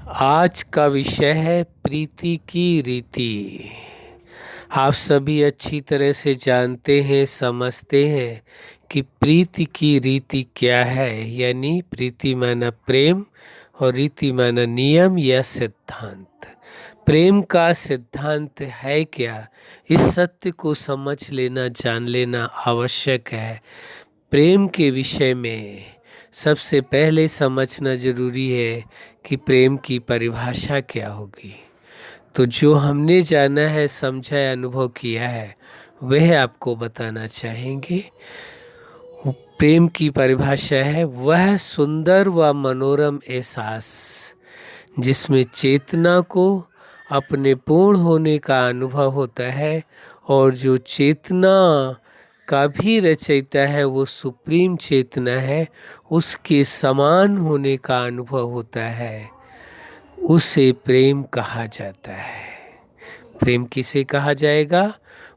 आज का विषय है प्रीति की रीति। आप सभी अच्छी तरह से जानते हैं, समझते हैं कि प्रीति की रीति क्या है। यानी प्रीति माना प्रेम और रीति माना नियम या सिद्धांत। प्रेम का सिद्धांत है क्या, इस सत्य को समझ लेना, जान लेना आवश्यक है। प्रेम के विषय में सबसे पहले समझना जरूरी है कि प्रेम की परिभाषा क्या होगी। तो जो हमने जाना है, समझा है, अनुभव किया है, वह आपको बताना चाहेंगे। प्रेम की परिभाषा है वह सुंदर व मनोरम एहसास जिसमें चेतना को अपने पूर्ण होने का अनुभव होता है, और जो चेतना का भी रचयिता है वो सुप्रीम चेतना है, उसके समान होने का अनुभव होता है, उसे प्रेम कहा जाता है। प्रेम किसे कहा जाएगा?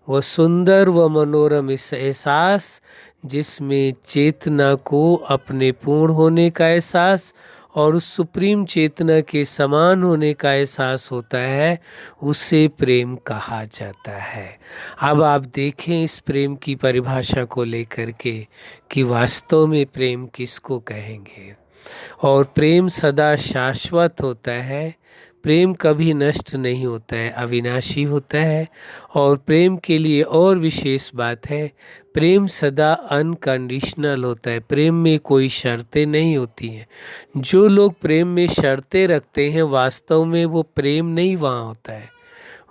वह सुंदर व मनोरम इस एहसास जिसमें चेतना को अपने पूर्ण होने का एहसास और उस सुप्रीम चेतना के समान होने का एहसास होता है, उसे प्रेम कहा जाता है। अब आप देखें इस प्रेम की परिभाषा को लेकर के कि वास्तव में प्रेम किसको कहेंगे। और प्रेम सदा शाश्वत होता है, प्रेम कभी नष्ट नहीं होता है, अविनाशी होता है। और प्रेम के लिए और विशेष बात है, प्रेम सदा अनकंडीशनल होता है। प्रेम में कोई शर्तें नहीं होती हैं। जो लोग प्रेम में शर्तें रखते हैं, वास्तव में वो प्रेम नहीं वहाँ होता है।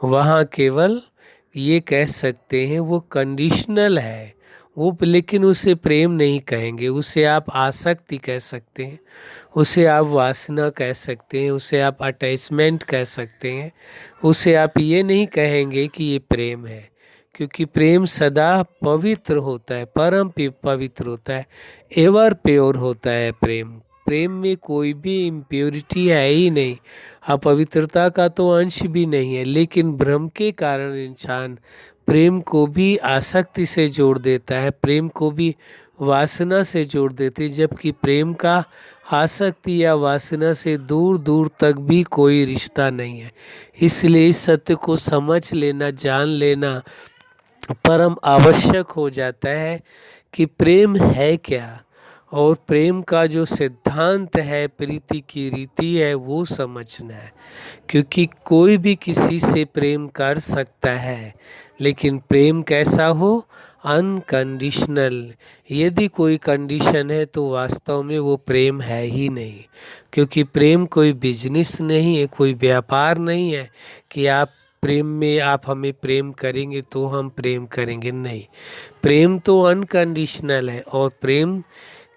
वहाँ केवल ये कह सकते हैं वो कंडीशनल है वो, लेकिन उसे प्रेम नहीं कहेंगे। उसे आप आसक्ति कह सकते हैं, उसे आप वासना कह सकते हैं, उसे आप अटैचमेंट कह सकते हैं। उसे आप ये नहीं कहेंगे कि ये प्रेम है, क्योंकि प्रेम सदा पवित्र होता है, परम पवित्र होता है, एवर प्योर होता है। प्रेम प्रेम में कोई भी इम्प्योरिटी है ही नहीं, अपवित्रता का तो अंश भी नहीं है। लेकिन भ्रम के कारण इंसान प्रेम को भी आसक्ति से जोड़ देता है, प्रेम को भी वासना से जोड़ देते, जबकि प्रेम का आसक्ति या वासना से दूर दूर तक भी कोई रिश्ता नहीं है। इसलिए इस सत्य को समझ लेना, जान लेना परम आवश्यक हो जाता है कि प्रेम है क्या, और प्रेम का जो सिद्धांत है, प्रीति की रीति है, वो समझना है। क्योंकि कोई भी किसी से प्रेम कर सकता है, लेकिन प्रेम कैसा हो? अनकंडीशनल। यदि कोई कंडीशन है तो वास्तव में वो प्रेम है ही नहीं। क्योंकि प्रेम कोई बिजनेस नहीं है, कोई व्यापार नहीं है कि आप प्रेम में आप हमें प्रेम करेंगे तो हम प्रेम करेंगे। नहीं, प्रेम तो अनकंडीशनल है। और प्रेम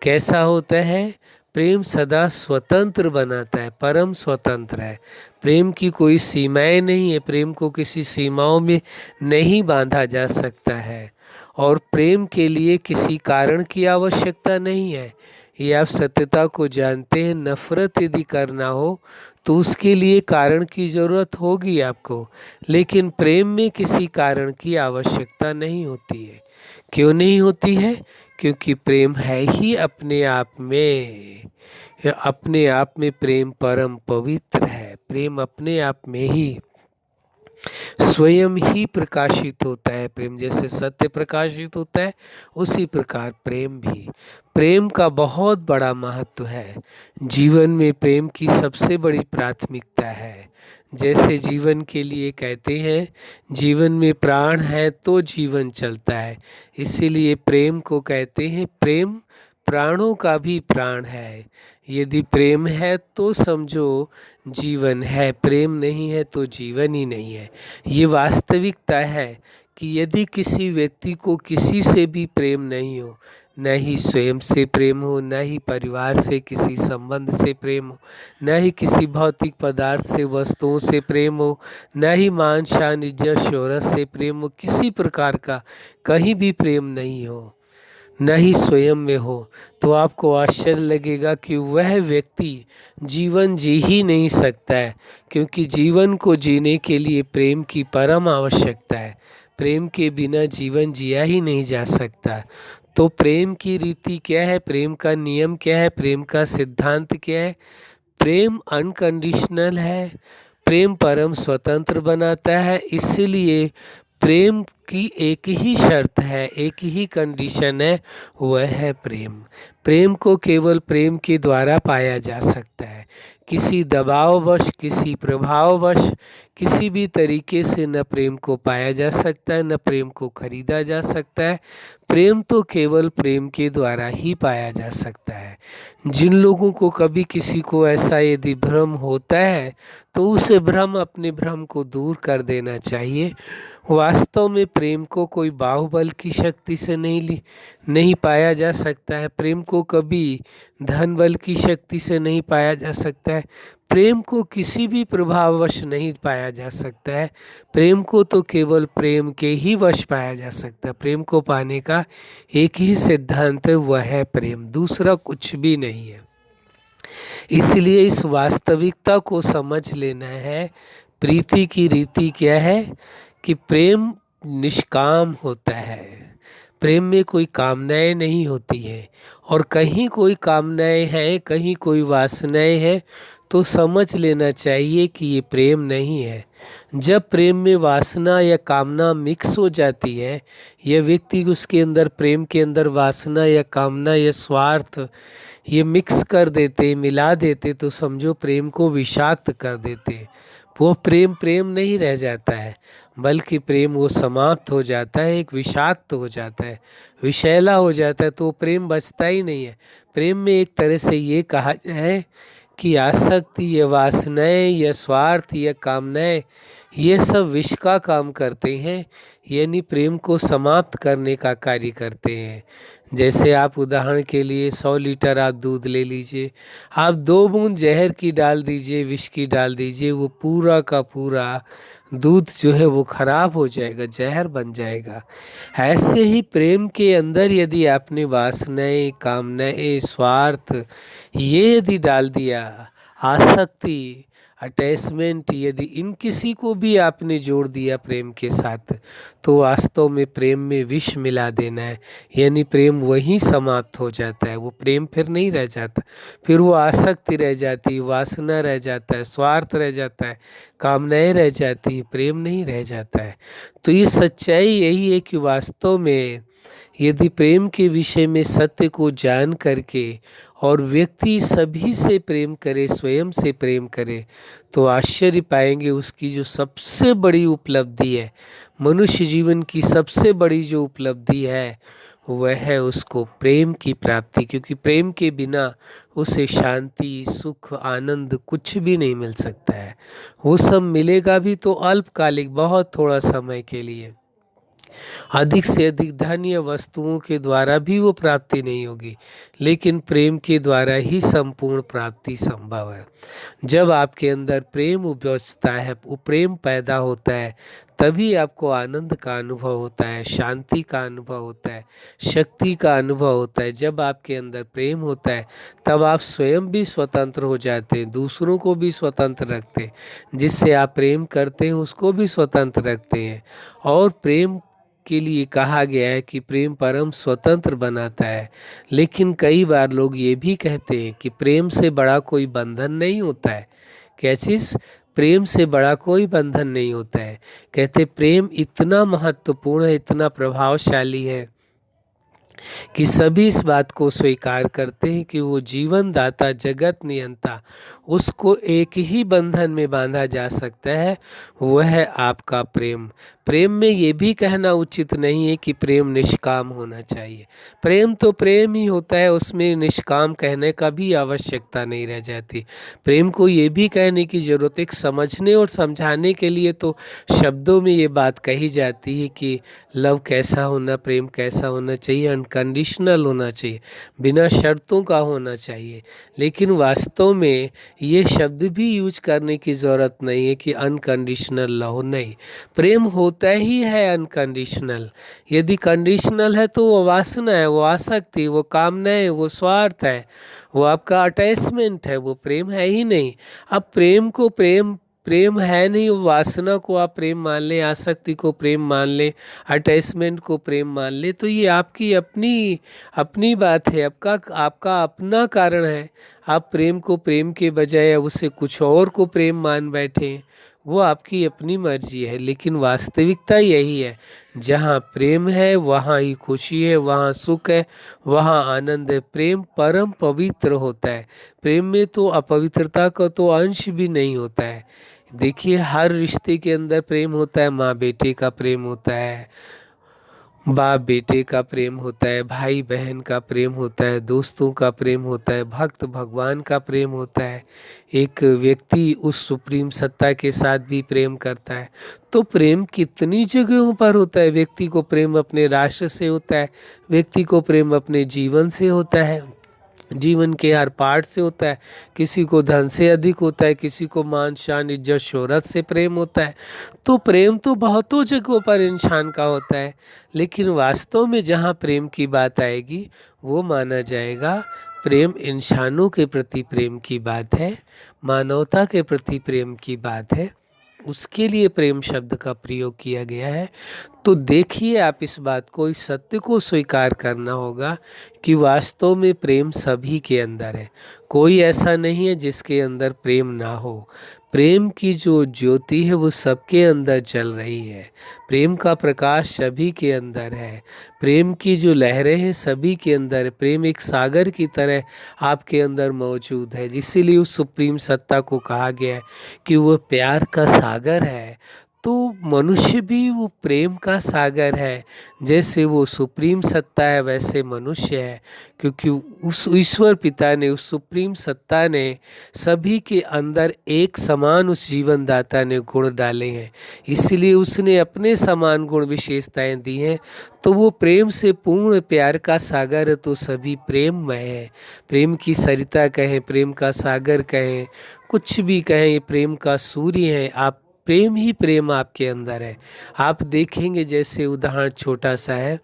कैसा होता है? प्रेम सदा स्वतंत्र बनाता है, परम स्वतंत्र है। प्रेम की कोई सीमाएं नहीं है, प्रेम को किसी सीमाओं में नहीं बांधा जा सकता है। और प्रेम के लिए किसी कारण की आवश्यकता नहीं है। ये आप सत्यता को जानते हैं। नफरत यदि करना हो तो उसके लिए कारण की ज़रूरत होगी आपको, लेकिन प्रेम में किसी कारण की आवश्यकता नहीं होती है। क्यों नहीं होती है? क्योंकि प्रेम है ही अपने आप में, अपने आप में प्रेम परम पवित्र है। प्रेम अपने आप में ही स्वयं ही प्रकाशित होता है। प्रेम जैसे सत्य प्रकाशित होता है, उसी प्रकार प्रेम भी। प्रेम का बहुत बड़ा महत्व है। जीवन में प्रेम की सबसे बड़ी प्राथमिकता है। जैसे जीवन के लिए कहते हैं, जीवन में प्राण है तो जीवन चलता है, इसीलिए प्रेम को कहते हैं प्रेम प्राणों का भी प्राण है। यदि प्रेम है तो समझो जीवन है, प्रेम नहीं है तो जीवन ही नहीं है। ये वास्तविकता है कि यदि किसी व्यक्ति को किसी से भी प्रेम नहीं हो, न ही स्वयं से प्रेम हो, न ही परिवार से किसी संबंध से प्रेम हो, न ही किसी भौतिक पदार्थ से, वस्तुओं से प्रेम हो, न ही मान शान इज्जत शोहरत से प्रेम हो, किसी प्रकार का कहीं भी प्रेम नहीं हो, न ही स्वयं में हो, तो आपको आश्चर्य लगेगा कि वह व्यक्ति जीवन जी ही नहीं सकता है। क्योंकि जीवन को जीने के लिए प्रेम की परम आवश्यकता है। प्रेम के बिना जीवन जिया ही नहीं जा सकता। तो प्रेम की रीति क्या है? प्रेम का नियम क्या है? प्रेम का सिद्धांत क्या है? प्रेम अनकंडीशनल है, प्रेम परम स्वतंत्र बनाता है। इसलिए प्रेम की एक ही शर्त है, एक ही कंडीशन है, वह है प्रेम। प्रेम को केवल प्रेम के द्वारा पाया जा सकता है। किसी दबाववश, किसी प्रभाववश, किसी भी तरीके से न प्रेम को पाया जा सकता है, न प्रेम को खरीदा जा सकता है। प्रेम तो केवल प्रेम के द्वारा ही पाया जा सकता है। जिन लोगों को कभी किसी को ऐसा यदि भ्रम होता है तो उसे अपने भ्रम को दूर कर देना चाहिए। वास्तव में प्रेम को कोई बाहुबल की शक्ति से नहीं पाया जा सकता है। प्रेम को कभी धन बल की शक्ति से नहीं पाया जा सकता है। प्रेम को किसी भी प्रभाववश नहीं पाया जा सकता है। प्रेम को तो केवल प्रेम के ही वश पाया जा सकता है। प्रेम को पाने का एक ही सिद्धांत है, वह है प्रेम, दूसरा कुछ भी नहीं है। इसलिए इस वास्तविकता को समझ लेना है। प्रीति की रीति क्या है कि प्रेम निष्काम होता है। प्रेम में कोई कामनाएं नहीं होती हैं, और कहीं कोई कामनाएं हैं, कहीं कोई वासनाएं हैं, तो समझ लेना चाहिए कि ये प्रेम नहीं है। जब प्रेम में वासना या कामना मिक्स हो जाती है, यह व्यक्ति उसके अंदर, प्रेम के अंदर वासना या कामना या स्वार्थ ये मिक्स कर देते, मिला देते, तो समझो प्रेम को विषाक्त कर देते। वो प्रेम प्रेम नहीं रह जाता है, बल्कि प्रेम वो समाप्त हो जाता है, एक विषाक्त हो जाता है, विषैला हो जाता है, तो प्रेम बचता ही नहीं है। प्रेम में एक तरह से ये कहा जाए कि आसक्ति या वासनाएं या स्वार्थ या कामनाएं ये सब विष का काम करते हैं, यानी प्रेम को समाप्त करने का कार्य करते हैं। जैसे आप उदाहरण के लिए 100 लीटर आप दूध ले लीजिए, आप 2 बूंद जहर की डाल दीजिए, विष की डाल दीजिए, वो पूरा का पूरा दूध जो है वो खराब हो जाएगा, जहर बन जाएगा। ऐसे ही प्रेम के अंदर यदि आपने वासनाएं, कामनाएं, स्वार्थ ये यदि डाल दिया, आसक्ति, अटैचमेंट, यदि इन किसी को भी आपने जोड़ दिया प्रेम के साथ, तो वास्तव में प्रेम में विष मिला देना है, यानी प्रेम वहीं समाप्त हो जाता है। वो प्रेम फिर नहीं रह जाता, फिर वो आसक्ति रह जाती है, वासना रह जाता है, स्वार्थ रह जाता है, कामनाएं रह जाती है, प्रेम नहीं रह जाता है। तो ये सच्चाई यही है कि वास्तव में यदि प्रेम के विषय में सत्य को जान करके और व्यक्ति सभी से प्रेम करे, स्वयं से प्रेम करे, तो आश्चर्य पाएंगे उसकी जो सबसे बड़ी उपलब्धि है, मनुष्य जीवन की सबसे बड़ी जो उपलब्धि है, वह है उसको प्रेम की प्राप्ति। क्योंकि प्रेम के बिना उसे शांति, सुख, आनंद कुछ भी नहीं मिल सकता है। वो सब मिलेगा भी तो अल्पकालिक, बहुत थोड़ा समय के लिए। अधिक से अधिक धन या वस्तुओं के द्वारा भी वो प्राप्ति नहीं होगी, लेकिन प्रेम के द्वारा ही संपूर्ण प्राप्ति संभव है। जब आपके अंदर प्रेम उपजता है, वो प्रेम पैदा होता है, तभी आपको आनंद का अनुभव होता है, शांति का अनुभव होता है, शक्ति का अनुभव होता है। जब आपके अंदर प्रेम होता है, तब आप स्वयं भी स्वतंत्र हो जाते हैं, दूसरों को भी स्वतंत्र रखते हैं, जिससे आप प्रेम करते हैं उसको भी स्वतंत्र रखते हैं। और प्रेम के लिए कहा गया है कि प्रेम परम स्वतंत्र बनाता है। लेकिन कई बार लोग ये भी कहते हैं कि प्रेम से बड़ा कोई बंधन नहीं होता है। क्या चीज़? प्रेम से बड़ा कोई बंधन नहीं होता है। कहते प्रेम इतना महत्वपूर्ण है, इतना प्रभावशाली है कि सभी इस बात को स्वीकार करते हैं कि वो जीवन दाता, जगत नियंता, उसको एक ही बंधन में बांधा जा सकता है, वह है आपका प्रेम। प्रेम में ये भी कहना उचित नहीं है कि प्रेम निष्काम होना चाहिए। प्रेम तो प्रेम ही होता है, उसमें निष्काम कहने का भी आवश्यकता नहीं रह जाती। प्रेम को ये भी कहने की ज़रूरत है, समझने और समझाने के लिए तो शब्दों में ये बात कही जाती है कि लव कैसा होना, प्रेम कैसा होना चाहिए, अनकंडीशनल होना चाहिए, बिना शर्तों का होना चाहिए। लेकिन वास्तव में ये शब्द भी यूज करने की ज़रूरत नहीं है कि अनकंडीशनल लव, नहीं, प्रेम होता ही है अनकंडीशनल। यदि कंडीशनल है तो वो वासना है, वो आसक्ति, वो कामना है, वो स्वार्थ है, वो आपका अटैचमेंट है, वो प्रेम है ही नहीं। अब प्रेम को प्रेम है नहीं, वासना को आप प्रेम मान लें, आसक्ति को प्रेम मान लें, अटैचमेंट को प्रेम मान लें, तो ये आपकी अपनी बात है, आपका अपना कारण है, आप प्रेम को प्रेम के बजाय उसे कुछ और को प्रेम मान बैठे, वो आपकी अपनी मर्जी है। लेकिन वास्तविकता यही है, जहाँ प्रेम है वहाँ ही खुशी है, वहाँ सुख है, वहाँ आनंद है। प्रेम परम पवित्र होता है। प्रेम में तो अपवित्रता का तो अंश भी नहीं होता है। देखिए, हर रिश्ते के अंदर प्रेम होता है। माँ बेटे का प्रेम होता है, बाप बेटे का प्रेम होता है, भाई बहन का प्रेम होता है, दोस्तों का प्रेम होता है, भक्त भगवान का प्रेम होता है। एक व्यक्ति उस सुप्रीम सत्ता के साथ भी प्रेम करता है। तो प्रेम कितनी जगहों पर होता है। व्यक्ति को प्रेम अपने राष्ट्र से होता है, व्यक्ति को प्रेम अपने जीवन से होता है, जीवन के हर पार्ट से होता है। किसी को धन से अधिक होता है, किसी को मान शान इज्जत शोहरत से प्रेम होता है। तो प्रेम तो बहुतों जगहों पर इंसान का होता है। लेकिन वास्तव में जहाँ प्रेम की बात आएगी, वो माना जाएगा प्रेम इंसानों के प्रति प्रेम की बात है, मानवता के प्रति प्रेम की बात है। उसके लिए प्रेम शब्द का प्रयोग किया गया है। तो देखिए, आप इस बात को, इस सत्य को स्वीकार करना होगा कि वास्तव में प्रेम सभी के अंदर है। कोई ऐसा नहीं है जिसके अंदर प्रेम ना हो। प्रेम की जो ज्योति है वो सबके अंदर जल रही है। प्रेम का प्रकाश सभी के अंदर है। प्रेम की जो लहरें हैं सभी के अंदर है। प्रेम एक सागर की तरह आपके अंदर मौजूद है। इसीलिए उस सुप्रीम सत्ता को कहा गया है कि वो प्यार का सागर है। तो मनुष्य भी वो प्रेम का सागर है। जैसे वो सुप्रीम सत्ता है वैसे मनुष्य है, क्योंकि उस ईश्वर पिता ने, उस सुप्रीम सत्ता ने सभी के अंदर एक समान, उस जीवन दाता ने गुण डाले हैं। इसलिए उसने अपने समान गुण विशेषताएं दी हैं। तो वो प्रेम से पूर्ण प्यार का सागर है। तो सभी प्रेममय है। प्रेम की सरिता कहें, प्रेम का सागर कहें, कुछ भी कहें, ये प्रेम का सूर्य है। आप प्रेम ही प्रेम आपके अंदर है। आप देखेंगे, जैसे उदाहरण छोटा सा है,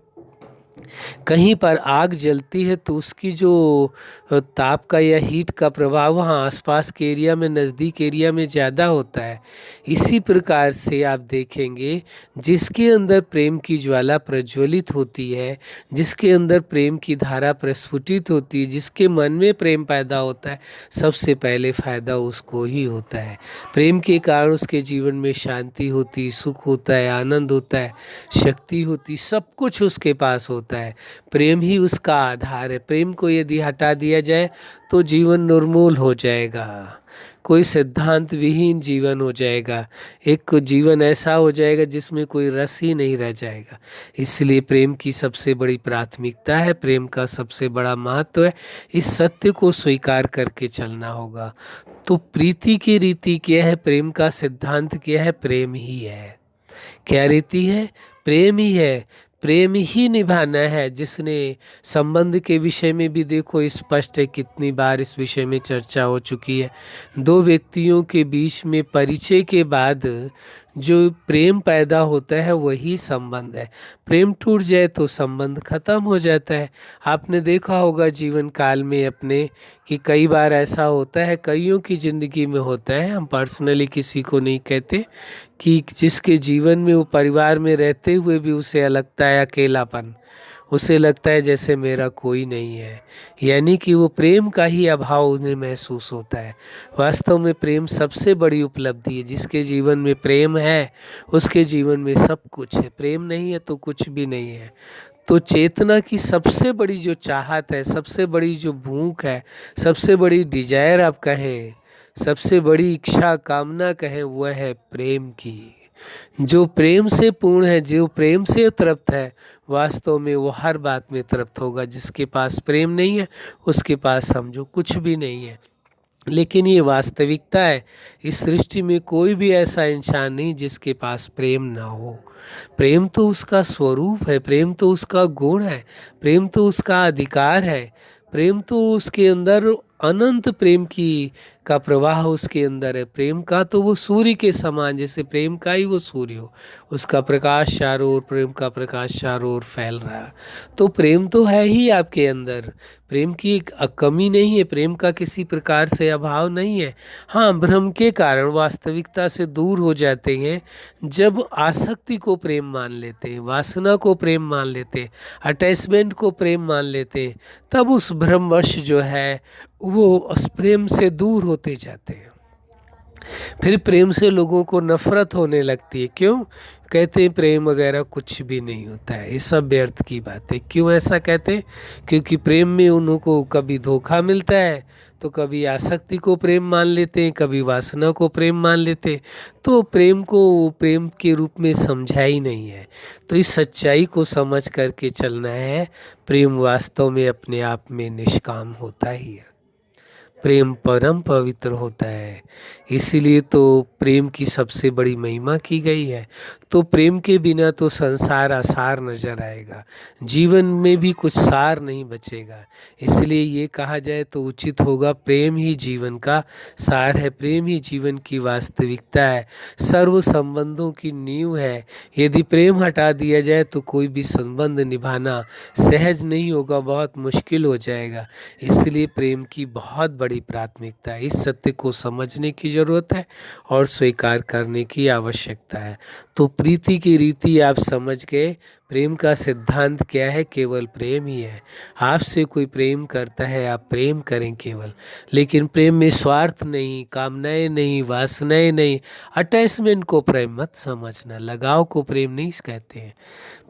कहीं पर आग जलती है तो उसकी जो ताप का या हीट का प्रभाव वहाँ आसपास के एरिया में, नज़दीक एरिया में ज़्यादा होता है। इसी प्रकार से आप देखेंगे, जिसके अंदर प्रेम की ज्वाला प्रज्वलित होती है, जिसके अंदर प्रेम की धारा प्रस्फुटित होती है, जिसके मन में प्रेम पैदा होता है, सबसे पहले फ़ायदा उसको ही होता है। प्रेम के कारण उसके जीवन में शांति होती, सुख होता है, आनंद होता है, शक्ति होती, सब कुछ उसके पास होता है। प्रेम ही उसका आधार है। प्रेम को यदि हटा दिया जाए तो जीवन निर्मूल हो जाएगा, कोई सिद्धांत विहीन जीवन हो जाएगा, एक जीवन ऐसा हो जाएगा जिसमें कोई रस ही नहीं रह जाएगा। इसलिए प्रेम की सबसे बड़ी प्राथमिकता है, प्रेम का सबसे बड़ा महत्व है। इस सत्य को स्वीकार करके चलना होगा। तो प्रीति की रीति क्या है, प्रेम का सिद्धांत क्या है? प्रेम ही है। क्या रीति है? प्रेम ही है। प्रेम ही निभाना है। जिसने संबंध के विषय में भी देखो स्पष्ट है, कितनी बार इस विषय में चर्चा हो चुकी है। दो व्यक्तियों के बीच में परिचय के बाद जो प्रेम पैदा होता है वही संबंध है। प्रेम टूट जाए तो संबंध खत्म हो जाता है। आपने देखा होगा जीवन काल में अपने कि कई बार ऐसा होता है, कईयों की ज़िंदगी में होता है, हम पर्सनली किसी को नहीं कहते, कि जिसके जीवन में वो परिवार में रहते हुए भी उसे लगता है अकेलापन, उसे लगता है जैसे मेरा कोई नहीं है, यानी कि वो प्रेम का ही अभाव उन्हें महसूस होता है। वास्तव में प्रेम सबसे बड़ी उपलब्धि है। जिसके जीवन में प्रेम है उसके जीवन में सब कुछ है। प्रेम नहीं है तो कुछ भी नहीं है। तो चेतना की सबसे बड़ी जो चाहत है, सबसे बड़ी जो भूख है, सबसे बड़ी डिजायर आप कहें, सबसे बड़ी इच्छा कामना कहें, वह है प्रेम की। जो प्रेम से पूर्ण है, जो प्रेम से तृप्त है, वास्तव में वो हर बात में तृप्त होगा। जिसके पास प्रेम नहीं है उसके पास समझो कुछ भी नहीं है। लेकिन ये वास्तविकता है, इस सृष्टि में कोई भी ऐसा इंसान नहीं जिसके पास प्रेम ना हो। प्रेम तो उसका स्वरूप है, प्रेम तो उसका गुण है, प्रेम तो उसका अधिकार है, प्रेम तो उसके अंदर अनंत प्रेम की का प्रवाह उसके अंदर है। प्रेम का तो वो सूर्य के समान, जैसे प्रेम का ही वो सूर्य हो, उसका प्रकाश चारों ओर, प्रेम का प्रकाश चारों ओर फैल रहा है। तो प्रेम तो है ही आपके अंदर, प्रेम की एक कमी नहीं है, प्रेम का किसी प्रकार से अभाव नहीं है। हाँ, भ्रम के कारण वास्तविकता से दूर हो जाते हैं जब आसक्ति को प्रेम मान लेते हैं, वासना को प्रेम मान लेते हैं, अटैचमेंट को प्रेम मान लेते हैं, तब उस भ्रमवश जो है वो उस प्रेम से दूर होते जाते हैं। फिर प्रेम से लोगों को नफरत होने लगती है। क्यों? कहते हैं प्रेम वगैरह कुछ भी नहीं होता है, ये सब व्यर्थ की बात है। क्यों ऐसा कहते हैं? क्योंकि प्रेम में उनको कभी धोखा मिलता है, तो कभी आसक्ति को प्रेम मान लेते हैं, कभी वासना को प्रेम मान लेते हैं। तो प्रेम को प्रेम के रूप में समझा ही नहीं है। तो इस सच्चाई को समझ करके चलना है। प्रेम वास्तव में अपने आप में निष्काम होता ही है, प्रेम परम पवित्र होता है। इसीलिए तो प्रेम की सबसे बड़ी महिमा की गई है। तो प्रेम के बिना तो संसार असार नजर आएगा, जीवन में भी कुछ सार नहीं बचेगा। इसलिए ये कहा जाए तो उचित होगा, प्रेम ही जीवन का सार है, प्रेम ही जीवन की वास्तविकता है, सर्व संबंधों की नींव है। यदि प्रेम हटा दिया जाए तो कोई भी संबंध निभाना सहज नहीं होगा, बहुत मुश्किल हो जाएगा। इसलिए प्रेम की बहुत बड़ी प्राथमिकता है। इस सत्य को समझने की ज़रूरत है और स्वीकार करने की आवश्यकता है। तो प्रीति की रीति आप समझ गए। प्रेम का सिद्धांत क्या है? केवल प्रेम ही है। आपसे कोई प्रेम करता है, आप प्रेम करें केवल, लेकिन प्रेम में स्वार्थ नहीं, कामनाएं नहीं, वासनाएं नहीं, अटैचमेंट को प्रेम मत समझना, लगाव को प्रेम नहीं कहते हैं।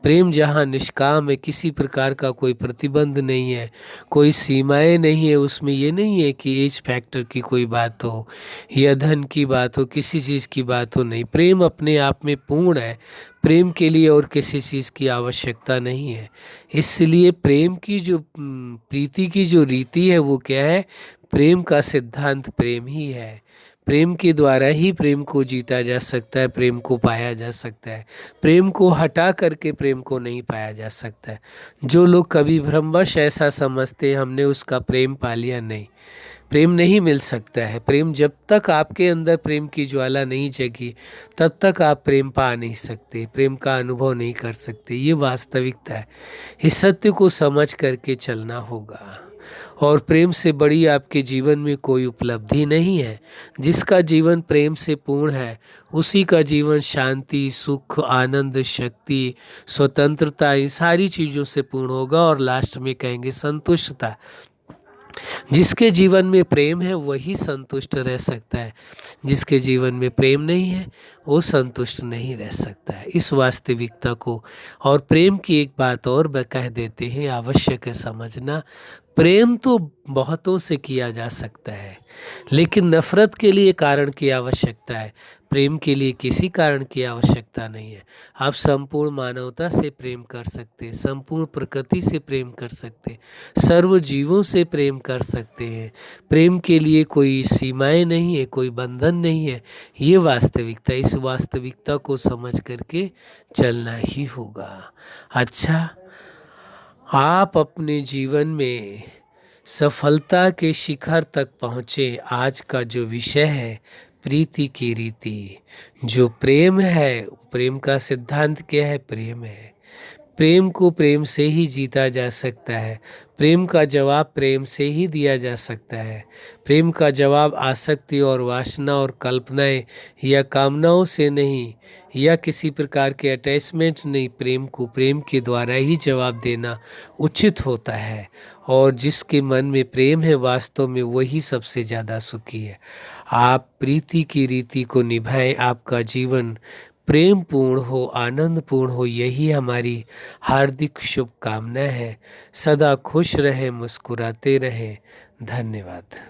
प्रेम जहाँ निष्काम है, किसी प्रकार का कोई प्रतिबंध नहीं है, कोई सीमाएं नहीं है, उसमें ये नहीं है कि एज फैक्टर की कोई बात हो या धन की बात हो, किसी चीज़ की बात हो, नहीं। प्रेम अपने आप में पूर्ण है, प्रेम के लिए और किसी चीज़ की आवश्यकता नहीं है। इसलिए प्रेम की जो प्रीति की जो रीति है वो क्या है? प्रेम का सिद्धांत प्रेम ही है। प्रेम के द्वारा ही प्रेम को जीता जा सकता है, प्रेम को पाया जा सकता है। प्रेम को हटा करके प्रेम को नहीं पाया जा सकता है। जो लोग कभी भ्रमवश ऐसा समझते हैं हमने उसका प्रेम पा लिया, नहीं, प्रेम नहीं मिल सकता है। प्रेम जब तक आपके अंदर प्रेम की ज्वाला नहीं जगी तब तक आप प्रेम पा नहीं सकते, प्रेम का अनुभव नहीं कर सकते। ये वास्तविकता है। इस सत्य को समझ करके चलना होगा। और प्रेम से बड़ी आपके जीवन में कोई उपलब्धि नहीं है। जिसका जीवन प्रेम से पूर्ण है उसी का जीवन शांति, सुख, आनंद, शक्ति, स्वतंत्रता, इन सारी चीज़ों से पूर्ण होगा। और लास्ट में कहेंगे संतुष्टता। जिसके जीवन में प्रेम है वही संतुष्ट रह सकता है, जिसके जीवन में प्रेम नहीं है वो संतुष्ट नहीं रह सकता है। इस वास्तविकता को और प्रेम की एक बात और कह देते हैं, आवश्यक है समझना। प्रेम तो बहुतों से किया जा सकता है, लेकिन नफरत के लिए कारण की आवश्यकता है, प्रेम के लिए किसी कारण की आवश्यकता नहीं है। आप संपूर्ण मानवता से प्रेम कर सकते हैं, संपूर्ण प्रकृति से प्रेम कर सकते हैं, सर्व जीवों से प्रेम कर सकते हैं। प्रेम के लिए कोई सीमाएं नहीं है, कोई बंधन नहीं है। ये वास्तविकता, इस वास्तविकता को समझ करके चलना ही होगा। अच्छा, आप अपने जीवन में सफलता के शिखर तक पहुँचे। आज का जो विषय है प्रीति की रीति, जो प्रेम है, प्रेम का सिद्धांत क्या है? प्रेम है। प्रेम को प्रेम से ही जीता जा सकता है, प्रेम का जवाब प्रेम से ही दिया जा सकता है। प्रेम का जवाब आसक्ति और वासना और कल्पनाएं या कामनाओं से नहीं, या किसी प्रकार के अटैचमेंट नहीं, प्रेम को प्रेम के द्वारा ही जवाब देना उचित होता है। और जिसके मन में प्रेम है वास्तव में वही सबसे ज़्यादा सुखी है। आप प्रीति की रीति को निभाएं, आपका जीवन प्रेम पूर्ण हो, आनंद पूर्ण हो, यही हमारी हार्दिक शुभकामना है। सदा खुश रहें, मुस्कुराते रहें। धन्यवाद।